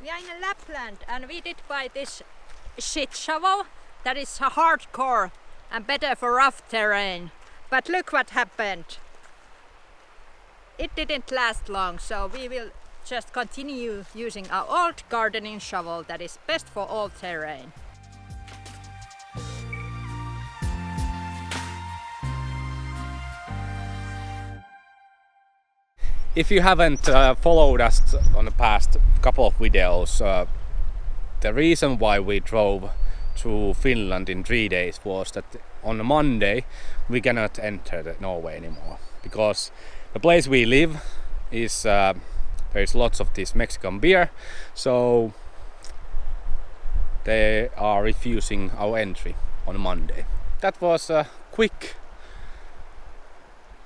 We are in Lapland and we did buy this shit shovel that is hardcore and better for rough terrain. But look what happened. It didn't last long, so we will just continue using our old gardening shovel that is best for all terrain. If you haven't followed us on the past couple of videos, the reason why we drove to Finland in 3 days was that on a Monday we cannot enter Norway anymore because the place we live is there's lots of this Mexican beer, so they are refusing our entry on a Monday. That was a quick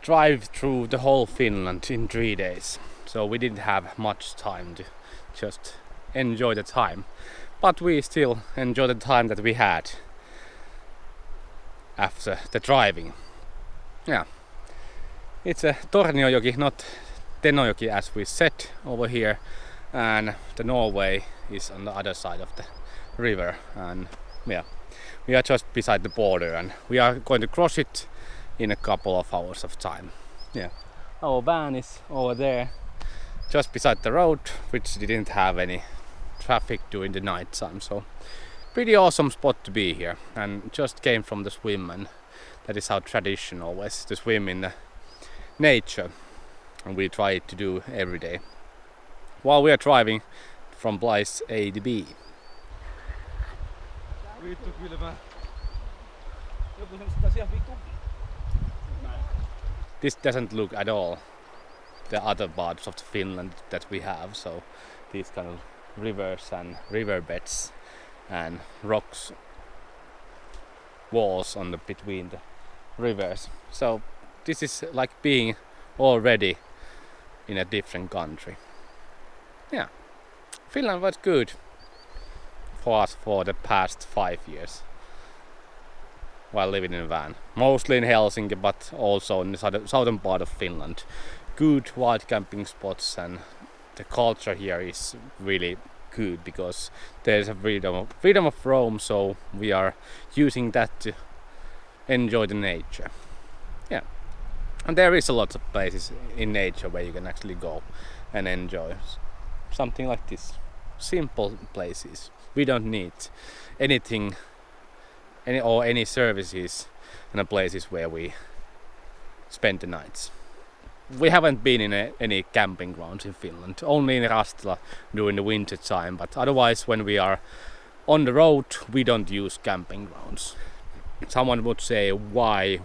drive through the whole Finland in 3 days, so we didn't have much time to just enjoy the time, but we still enjoy the time that we had after the driving. Yeah, it's a Torniojoki, not Tenojoki as we said over here, and the Norway is on the other side of the river, and yeah, we are just beside the border and we are going to cross it in a couple of hours of time. Yeah, our van is over there just beside the road, which didn't have any traffic during the night time, so pretty awesome spot to be here, and just came from the swim, and that is our tradition always, to swim in the nature, and we try to do every day while we are driving from place A to B. This doesn't look at all the other parts of Finland that we have, so these kind of rivers and riverbeds and rocks walls on the between the rivers, so this is like being already in a different country. Yeah, Finland was good for us for the past 5 years while living in a van, mostly in Helsinki but also in the southern part of Finland. Good wild camping spots, and the culture here is really good because there's a freedom of roam, so we are using that to enjoy the nature. Yeah, and there is a lot of places in nature where you can actually go and enjoy something like this. Simple places. We don't need anything, any services in the places where we spend the nights. We haven't been in any camping grounds in Finland, only in Rastla during the winter time, but otherwise when we are on the road we don't use camping grounds. Someone would say, why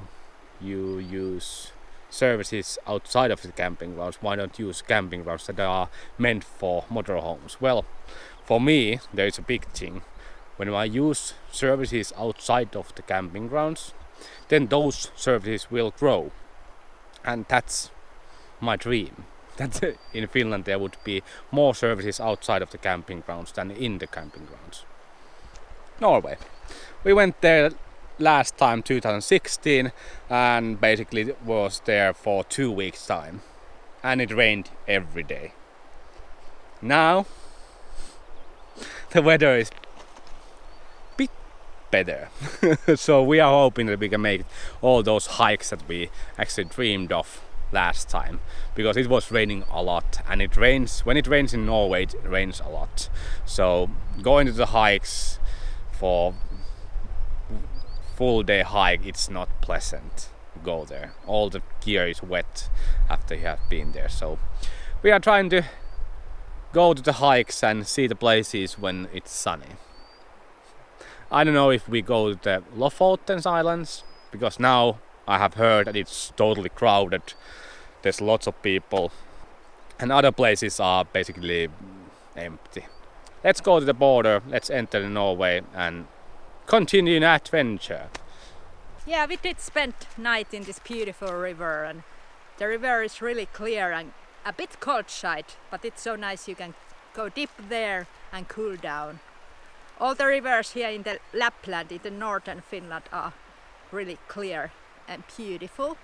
you use services outside of the camping grounds, why don't you use camping grounds that are meant for motorhomes? Well, for me there is a big thing. When I use services outside of the camping grounds, then those services will grow, and that's my dream. That in Finland there would be more services outside of the camping grounds than in the camping grounds. Norway. We went there last time 2016 and basically was there for 2 weeks time, and it rained every day. Now the weather is bit better so we are hoping that we can make all those hikes that we actually dreamed of last time, because it was raining a lot, and it rains when it rains in Norway, it rains a lot, so going to the hikes for full day hike, it's not pleasant to go there. All the gear is wet after you have been there, so we are trying to go to the hikes and see the places when it's sunny. I don't know if we go to the Lofoten Islands, because now I have heard that it's totally crowded. There's lots of people, and other places are basically empty. Let's go to the border, let's enter Norway and continue an adventure. Yeah, we did spend night in this beautiful river, and the river is really clear and a bit cold side, but it's so nice you can go deep there and cool down. All the rivers here in the Lapland, in the northern Finland, are really clear and beautiful.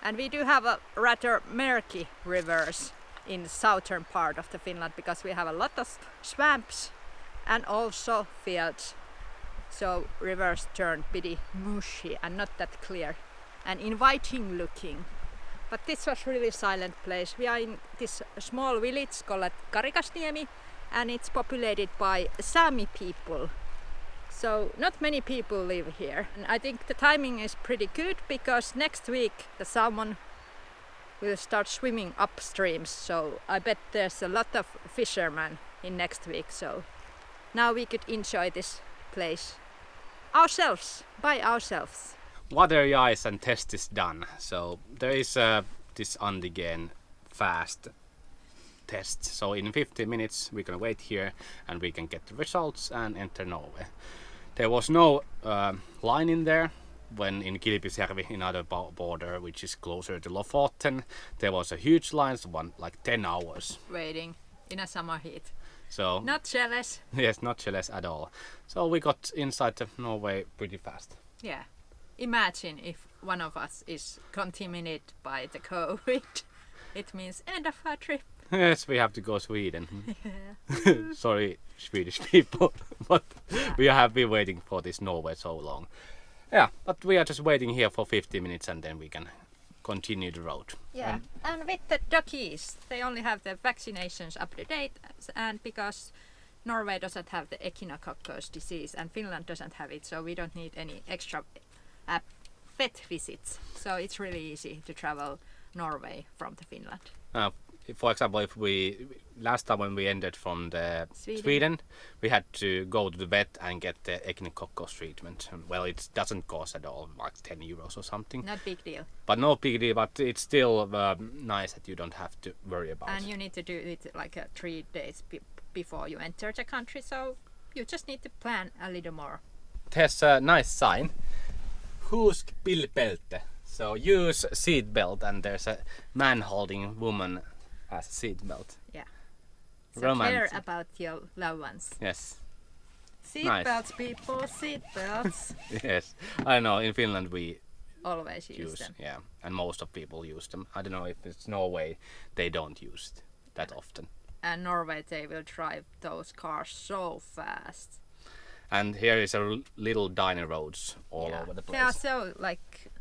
And we do have a rather murky rivers in southern part of the Finland because we have a lot of swamps and also fields. So rivers turn pretty mushy and not that clear and inviting looking. But this was really silent place. We are in this small village called Karikasniemi and it's populated by Sami people. So not many people live here. And I think the timing is pretty good because next week the salmon will start swimming upstream. So I bet there's a lot of fishermen in next week. So now we could enjoy this place ourselves, by ourselves. Water ice and test is done. So there is this antigen fast test. So in 15 minutes we're gonna wait here and we can get the results and enter Norway. There was no line in there when in Kilpisjärvi, in other border which is closer to Lofoten. There was a huge line, so like 10 hours. Waiting in a summer heat. So not jealous. Yes, not jealous at all. So we got inside of Norway pretty fast. Yeah. Imagine if one of us is contaminated by the COVID. It means end of our trip. Yes, we have to go Sweden. Yeah. Sorry, Swedish people, but we have been waiting for this Norway so long. Yeah, but we are just waiting here for 50 minutes and then we can continue the road. Yeah, and with the doggies, they only have the vaccinations up to date, and because Norway doesn't have the echinococcus disease and Finland doesn't have it, so we don't need any extra vet visits. So it's really easy to travel Norway from the Finland. For example, if we last time when we entered from the Sweden, we had to go to the vet and get the echinococcus treatment. Well, it doesn't cost at all, like 10 euros or something. Not big deal. But no big deal. But it's still nice that you don't have to worry about. And you need to do it like 3 days before you enter the country, so you just need to plan a little more. There's a nice sign. Husk bilbälte. So use seatbelt, and there's a man holding woman as a seatbelt. Yeah. So Romantic. care about your loved ones. Yes. Seatbelts, Nice. people, seatbelts. Yes. I know. In Finland we Always use them. Yeah, and most of people use them. I don't know if it's Norway. They don't use it that often. And Norway, they will drive those cars so fast. And here is a little tiny roads all over the place. They are so like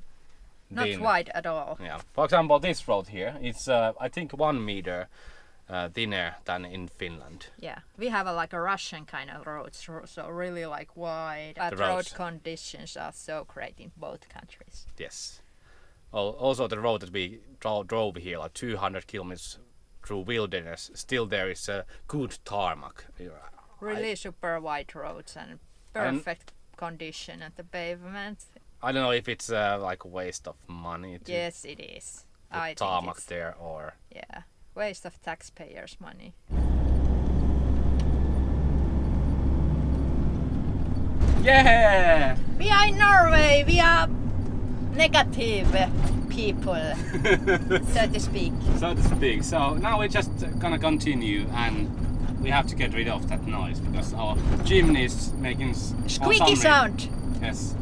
not Thin. wide at all. Yeah. For example, this road here, it's I think 1 meter thinner than in Finland. Yeah, we have like a Russian kind of roads, so really like wide. But The road roads. conditions are so great in both countries. Yes. Also the road that we drove here, like 200 kilometers through wilderness, still there is a good tarmac. Really super wide roads and perfect condition at the pavement. I don't know if it's like a waste of money to Yes, it is. put I think tarmac it's, there, or yeah, waste of taxpayers' money. yeah. We are in Norway. We are negative people, so to speak. So to speak. So now we're just gonna continue, and we have to get rid of that noise because our chimney is making Squeaky sound. Yes.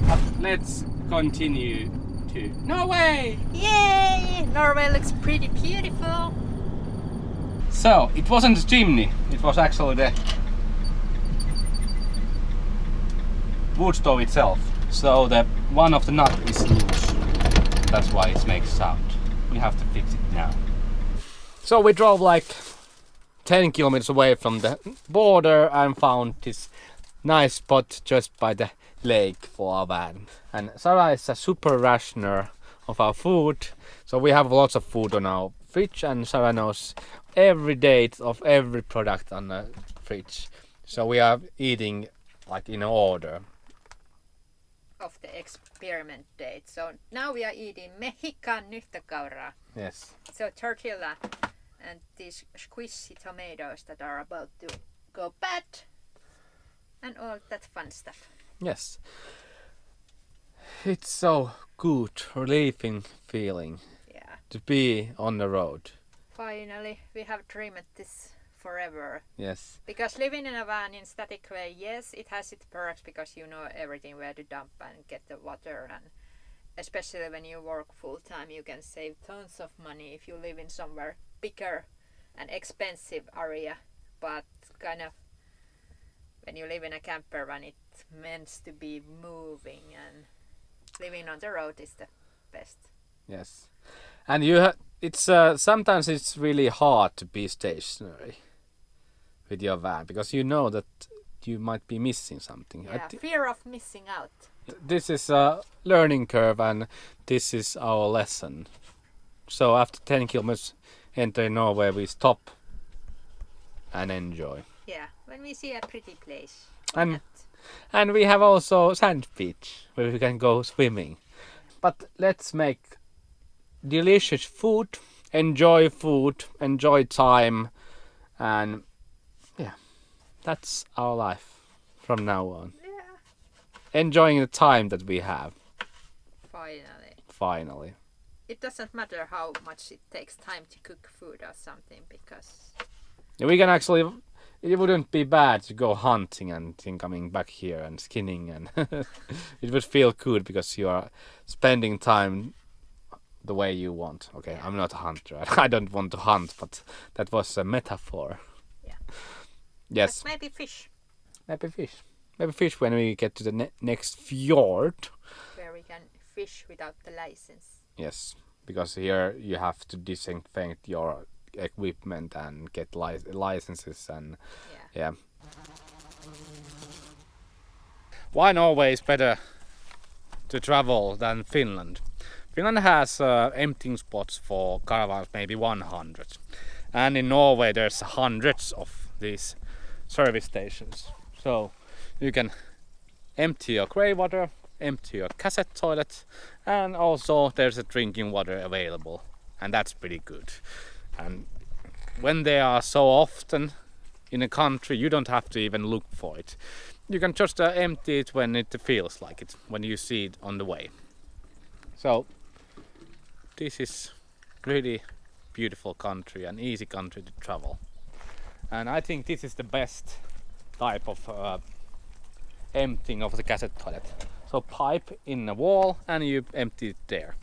But let's continue to Norway. Yay! Norway looks pretty beautiful. So it wasn't the chimney. It was actually the wood stove itself. So the one of the nut is loose. That's why it makes sound. We have to fix it now. So we drove like 10 kilometers away from the border and found this nice spot just by the lake for our van. And Sarah is a super rationer of our food. So we have lots of food on our fridge, and Sarah knows every date of every product on the fridge. So we are eating like in order. Of the experiment date. So now we are eating Mexican nyhtökaura. Yes. So tortilla and these squishy tomatoes that are about to go bad and all that fun stuff. Yes. It's so good, relieving feeling Yeah. to be on the road. Finally, we have dreamed this forever. Yes. Because living in a van in static way, yes, it has its perks because you know everything where to dump and get the water, and especially when you work full time, you can save tons of money if you live in somewhere bigger an expensive area, but kind of when you live in a camper van, it meant to be moving, and living on the road is the best. Yes, and it's sometimes it's really hard to be stationary with your van because you know that you might be missing something. Yeah, fear of missing out. This is a learning curve, and this is our lesson. So after 10 kilometers enter Norway, we stop and enjoy. Yeah, when we see a pretty place. And we have also sand beach where we can go swimming. But let's make delicious food, enjoy time, and yeah, that's our life from now on. Yeah. Enjoying the time that we have. Finally. It doesn't matter how much it takes time to cook food or something, because we can actually, it wouldn't be bad to go hunting and then coming back here and skinning, and it would feel good because you are spending time the way you want. Okay, yeah. I'm not a hunter. I don't want to hunt, but that was a metaphor. Yeah. Yes. But maybe fish. Maybe fish when we get to the next fjord. Where we can fish without the license. Yes, because here you have to disinfect your equipment and get licenses and yeah. Why Norway is better to travel than Finland? Finland has emptying spots for caravans, maybe 100, and in Norway there's hundreds of these service stations. So you can empty your grey water, empty your cassette toilet, and also there's a drinking water available, and that's pretty good. And when they are so often in a country, you don't have to even look for it. You can just empty it when it feels like it, when you see it on the way. So this is really beautiful country and easy country to travel. And I think this is the best type of emptying of the cassette toilet. So pipe in the wall and you empty it there.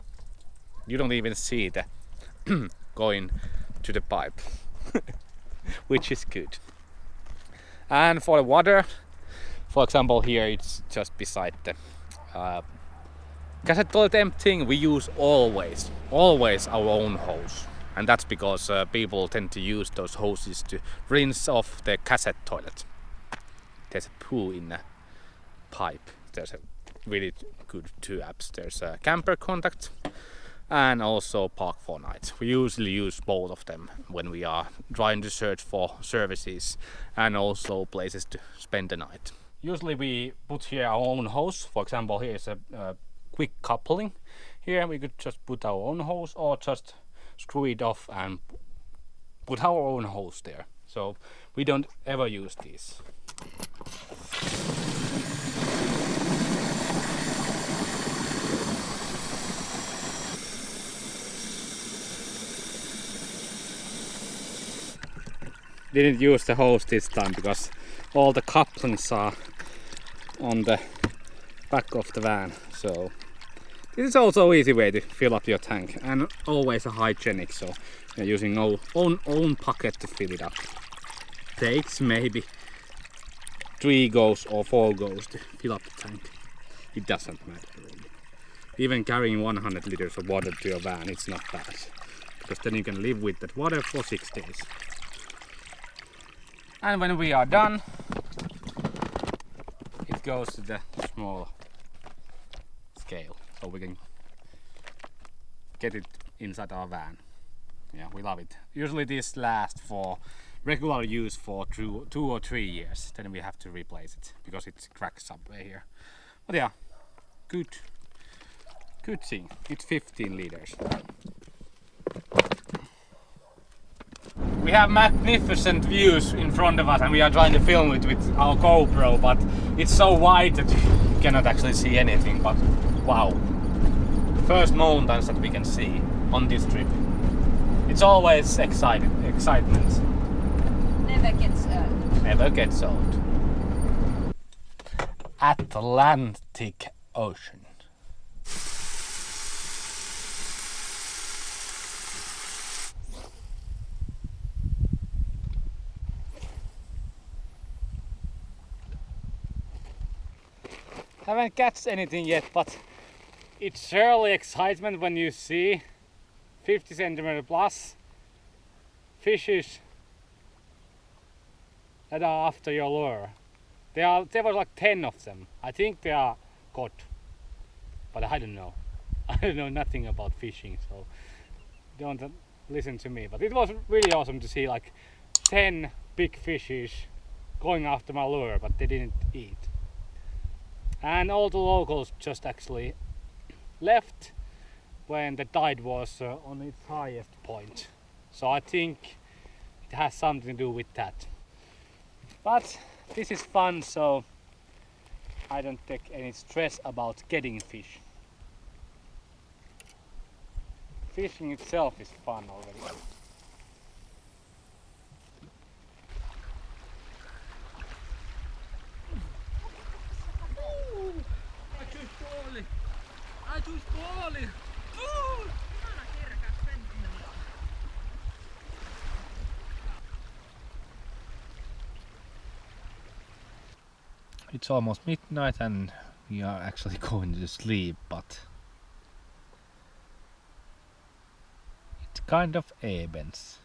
You don't even see the going to the pipe, which is good. And for the water, for example, here it's just beside the cassette toilet emptying. We use always our own hose, and that's because people tend to use those hoses to rinse off the cassette toilet. There's a poo in the pipe. There's a really good two apps. There's a camper contact and also park for night. We usually use both of them when we are trying to search for services and also places to spend the night. Usually we put here our own hose. For example, here is a quick coupling. Here we could just put our own hose or just screw it off and put our own hose there. So we don't ever use these. Didn't use the hose this time because all the couplings are on the back of the van. So this is also an easy way to fill up your tank, and always a hygienic. So you're using own bucket to fill it up. Takes maybe 3 goes or 4 goes to fill up the tank. It doesn't matter really. Even carrying 100 liters of water to your van, it's not bad, because then you can live with that water for 6 days. And when we are done, it goes to the small scale, so we can get it inside our van. Yeah, we love it. Usually this lasts for regular use for 2 or 3 years. Then we have to replace it because it cracks up here. But yeah, good thing. It's 15 liters. We have magnificent views in front of us, and we are trying to film it with our GoPro, but it's so wide that you cannot actually see anything. But wow, first mountains that we can see on this trip. It's always excitement. Never gets old. Never gets old. Atlantic Ocean. Haven't catched anything yet, but it's surely excitement when you see 50 centimeter plus fishes that are after your lure. There were like 10 of them. I think they are caught, but I don't know. I don't know nothing about fishing, so don't listen to me. But it was really awesome to see like 10 big fishes going after my lure, but they didn't eat. And all the locals just actually left when the tide was on its highest point. So I think it has something to do with that. But this is fun, so I don't take any stress about getting fish. Fishing itself is fun already. I just falling. It's almost midnight and we are actually going to sleep, but it's kind of events.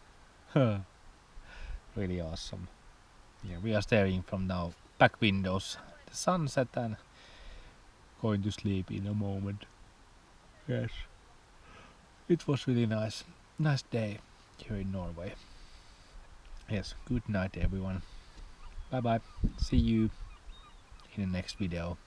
Really awesome. Yeah, we are staring from now back windows the sunset and going to sleep in a moment. Yes, it was really nice day here in Norway. Yes, good night everyone. Bye bye. See you in the next video.